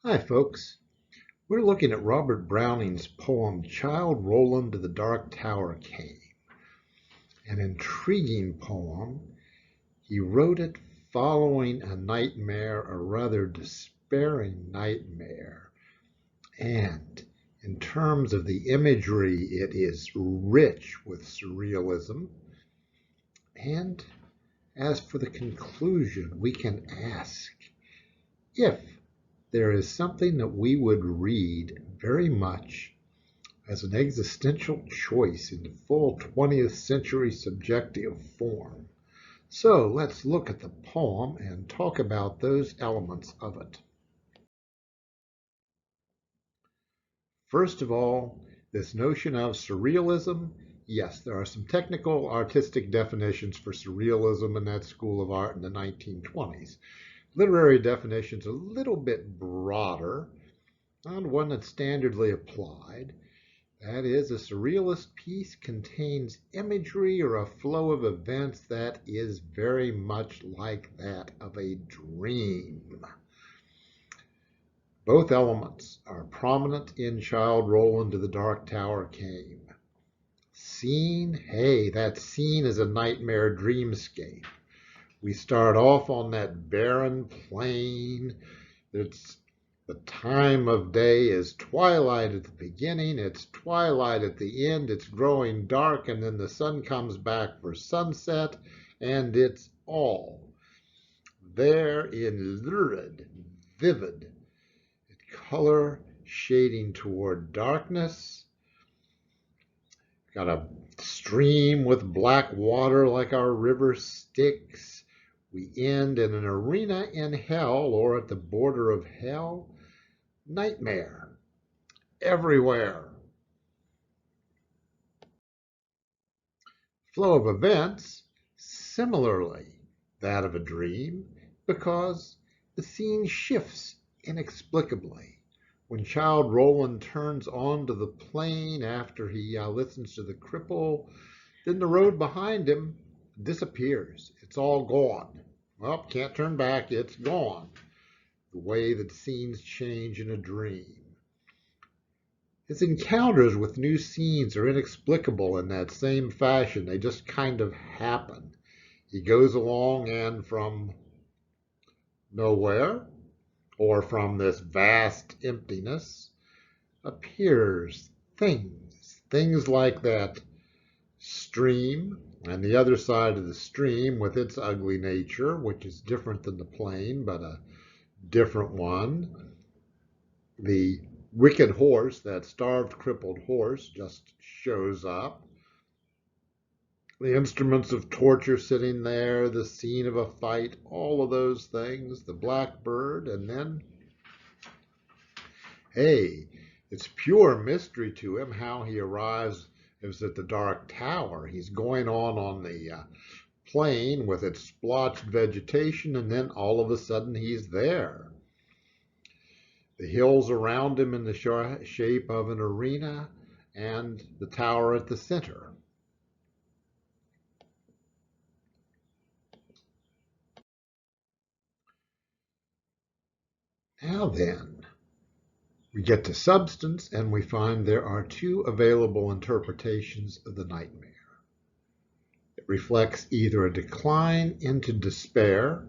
Hi, folks. We're looking at Robert Browning's poem, Childe Roland to the Dark Tower Came. An intriguing poem. He wrote it following a nightmare, a rather despairing nightmare. And in terms of the imagery, it is rich with surrealism. And as for the conclusion, we can ask if there is something that we would read very much as an existential choice in the full 20th century subjective form. So let's look at the poem and talk about those elements of it. First of all, this notion of surrealism. Yes, there are some technical artistic definitions for surrealism in that school of art in the 1920s. Literary definitions a little bit broader, and one that's standardly applied. That is, a surrealist piece contains imagery or a flow of events that is very much like that of a dream. Both elements are prominent in Childe Roland to the Dark Tower Came. Scene, hey, that scene is a nightmare dreamscape. We start off on that barren plain. It's The time of day is twilight at the beginning, it's twilight at the end, it's growing dark, and then the sun comes back for sunset, and it's all there in lurid, vivid color, shading toward darkness. Got a stream with black water like our river Styx. We end in an arena in hell or at the border of hell. Nightmare everywhere. Flow of events, similarly that of a dream, because the scene shifts inexplicably. When Childe Roland turns onto the plain after he listens to the cripple, then the road behind him disappears. It's all gone. Well, can't turn back, it's gone. The way that scenes change in a dream. His encounters with new scenes are inexplicable in that same fashion. They just kind of happen. He goes along and from nowhere, or from this vast emptiness, appears things like that stream, and the other side of the stream with its ugly nature, which is different than the plain, but a different one. The wicked horse, that starved, crippled horse, just shows up. The instruments of torture sitting there, the scene of a fight, all of those things, the blackbird, and then, hey, it's pure mystery to him how he arrives at the Dark Tower. He's going on the plain with its splotched vegetation, and then all of a sudden he's there. The hills around him in the shape of an arena, and the tower at the center. Now then, we get to substance, and we find there are two available interpretations of the nightmare. It reflects either a decline into despair,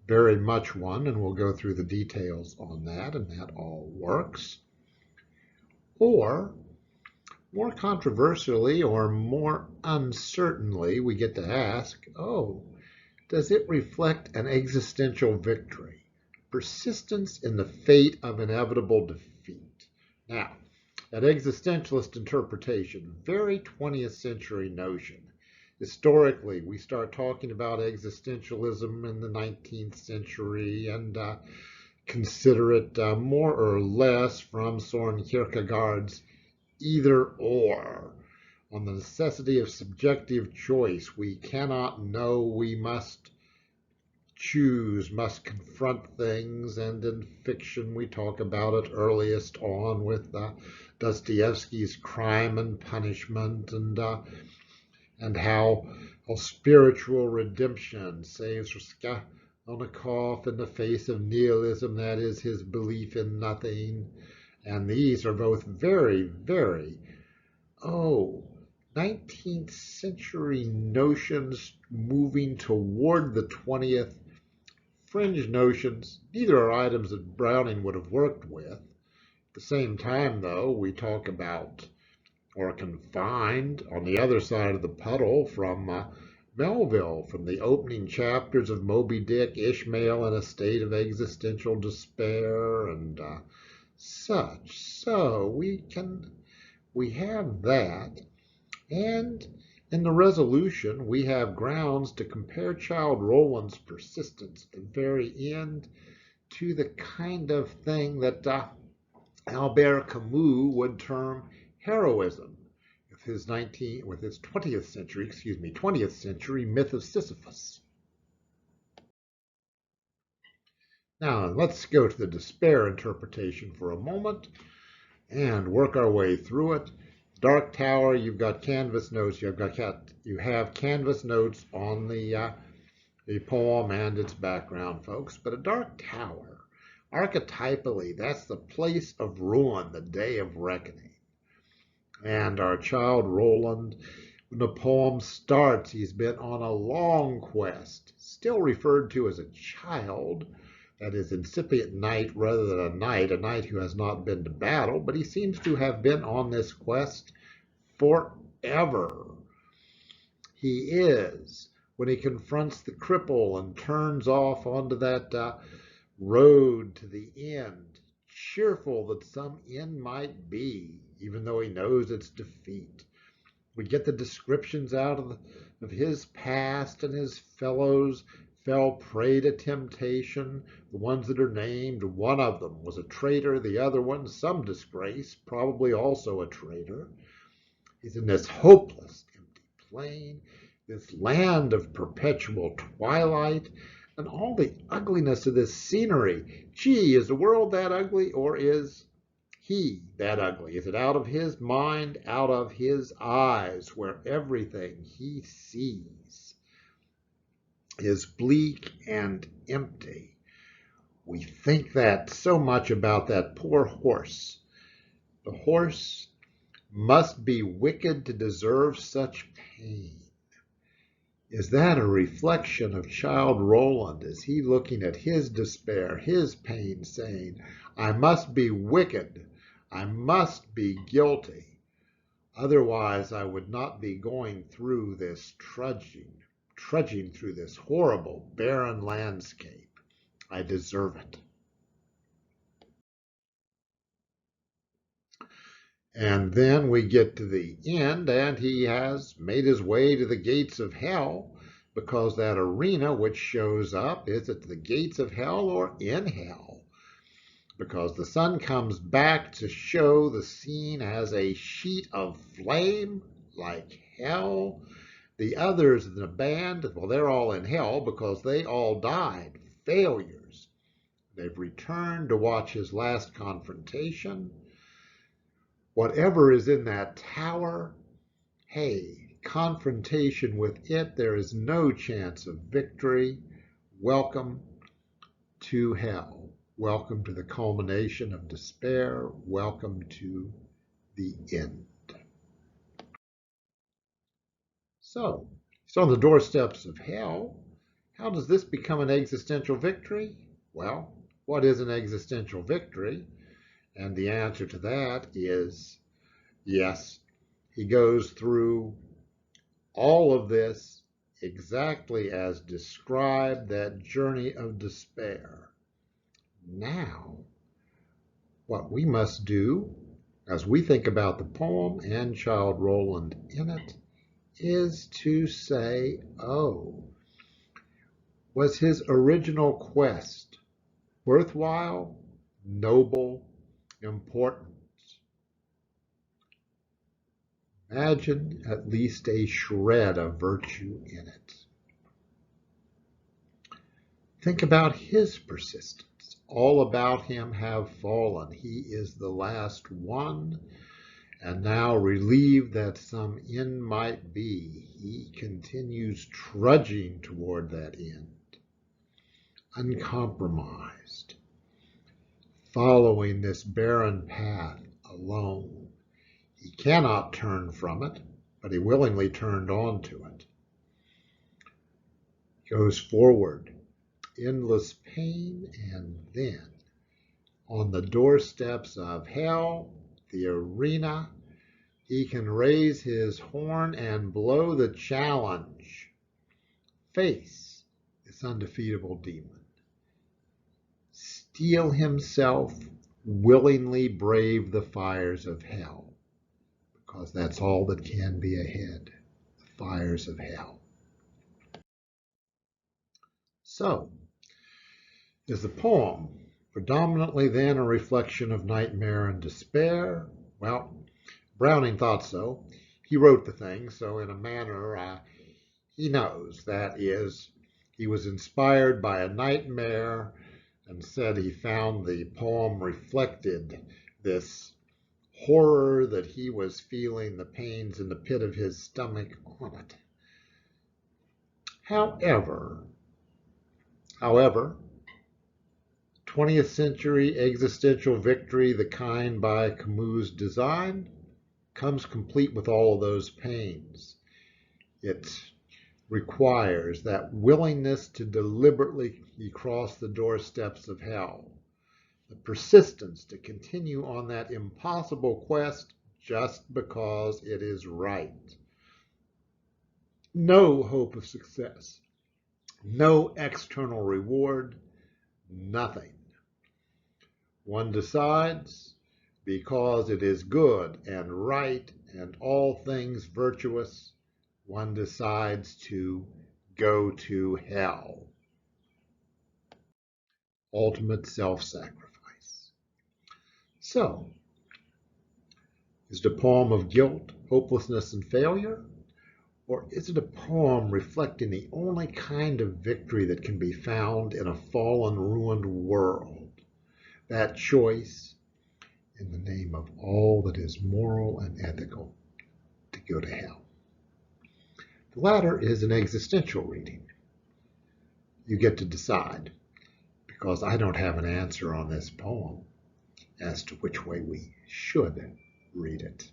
very much one, and we'll go through the details on that, and that all works, or more controversially or more uncertainly, we get to ask, does it reflect an existential victory? Persistence in the fate of inevitable defeat. Now, that existentialist interpretation, very 20th century notion. Historically, we start talking about existentialism in the 19th century and consider it more or less from Soren Kierkegaard's either or, on the necessity of subjective choice. We cannot know, we must choose, must confront things, and in fiction we talk about it earliest on with Dostoevsky's Crime and Punishment, and how spiritual redemption saves on a cough in the face of nihilism, that is, his belief in nothing. And these are both very, very, 19th century notions moving toward the 20th, fringe notions. Neither are items that Browning would have worked with. At the same time, though, we talk about, or can find on the other side of the puddle from Melville, from the opening chapters of Moby Dick, Ishmael in a state of existential despair and such. So we have that, and in the resolution we have grounds to compare Childe Roland's persistence at the very end to the kind of thing that Albert Camus would term heroism with his 20th century myth of Sisyphus. Now let's go to the despair interpretation for a moment and work our way through it. Dark Tower, you've got canvas notes. You have canvas notes on the poem and its background, folks. But a dark tower, archetypally, that's the place of ruin, the day of reckoning. And our Childe Roland, when the poem starts, he's been on a long quest, still referred to as a child. That is incipient knight rather than a knight who has not been to battle, but he seems to have been on this quest forever. He is, when he confronts the cripple and turns off onto that road to the end, cheerful that some end might be, even though he knows it's defeat. We get the descriptions out of his past, and his fellows fell prey to temptation. The ones that are named, one of them was a traitor, the other one some disgrace, probably also a traitor. He's in this hopeless, empty plain, this land of perpetual twilight, and all the ugliness of this scenery. Gee, is the world that ugly, or is he that ugly? Is it out of his mind, out of his eyes, where everything he sees is bleak and empty? We think that so much about that poor horse. The horse must be wicked to deserve such pain. Is that a reflection of Childe Roland? Is he looking at his despair, his pain, saying, I must be wicked, I must be guilty, otherwise I would not be going through this trudging through this horrible, barren landscape. I deserve it. And then we get to the end, and he has made his way to the gates of hell, because that arena which shows up, is it the gates of hell or in hell? Because the sun comes back to show the scene as a sheet of flame, like hell. The others in the band, well, they're all in hell because they all died, failures. They've returned to watch his last confrontation. Whatever is in that tower, hey, confrontation with it, there is no chance of victory. Welcome to hell. Welcome to the culmination of despair. Welcome to the end. So, he's on the doorsteps of hell. How does this become an existential victory? Well, what is an existential victory? And the answer to that is yes. He goes through all of this exactly as described, that journey of despair. Now, what we must do, as we think about the poem and Childe Roland in it, is to say, was his original quest worthwhile, noble, important? Imagine at least a shred of virtue in it. Think about his persistence. All about him have fallen. He is the last one, and now relieved that some end might be, he continues trudging toward that end. uncompromised, following this barren path alone. He cannot turn from it, but he willingly turned onto it. Goes forward, endless pain, and then, on the doorsteps of hell, the arena, he can raise his horn and blow the challenge. Face this undefeatable demon. Steel himself, willingly brave the fires of hell, because that's all that can be ahead, the fires of hell. So, is the poem predominantly then a reflection of nightmare and despair? Well, Browning thought so. He wrote the thing, so in a manner he knows. That is, he was inspired by a nightmare and said he found the poem reflected this horror that he was feeling, the pains in the pit of his stomach on it. However, 20th century existential victory, the kind by Camus' design, comes complete with all of those pains. It requires that willingness to deliberately cross the doorsteps of hell, the persistence to continue on that impossible quest just because it is right. No hope of success, no external reward, nothing. One decides, because it is good and right and all things virtuous, one decides to go to hell. Ultimate self-sacrifice. So, is it a poem of guilt, hopelessness, and failure? Or is it a poem reflecting the only kind of victory that can be found in a fallen, ruined world? That choice, in the name of all that is moral and ethical, to go to hell. The latter is an existential reading. You get to decide, because I don't have an answer on this poem as to which way we should read it.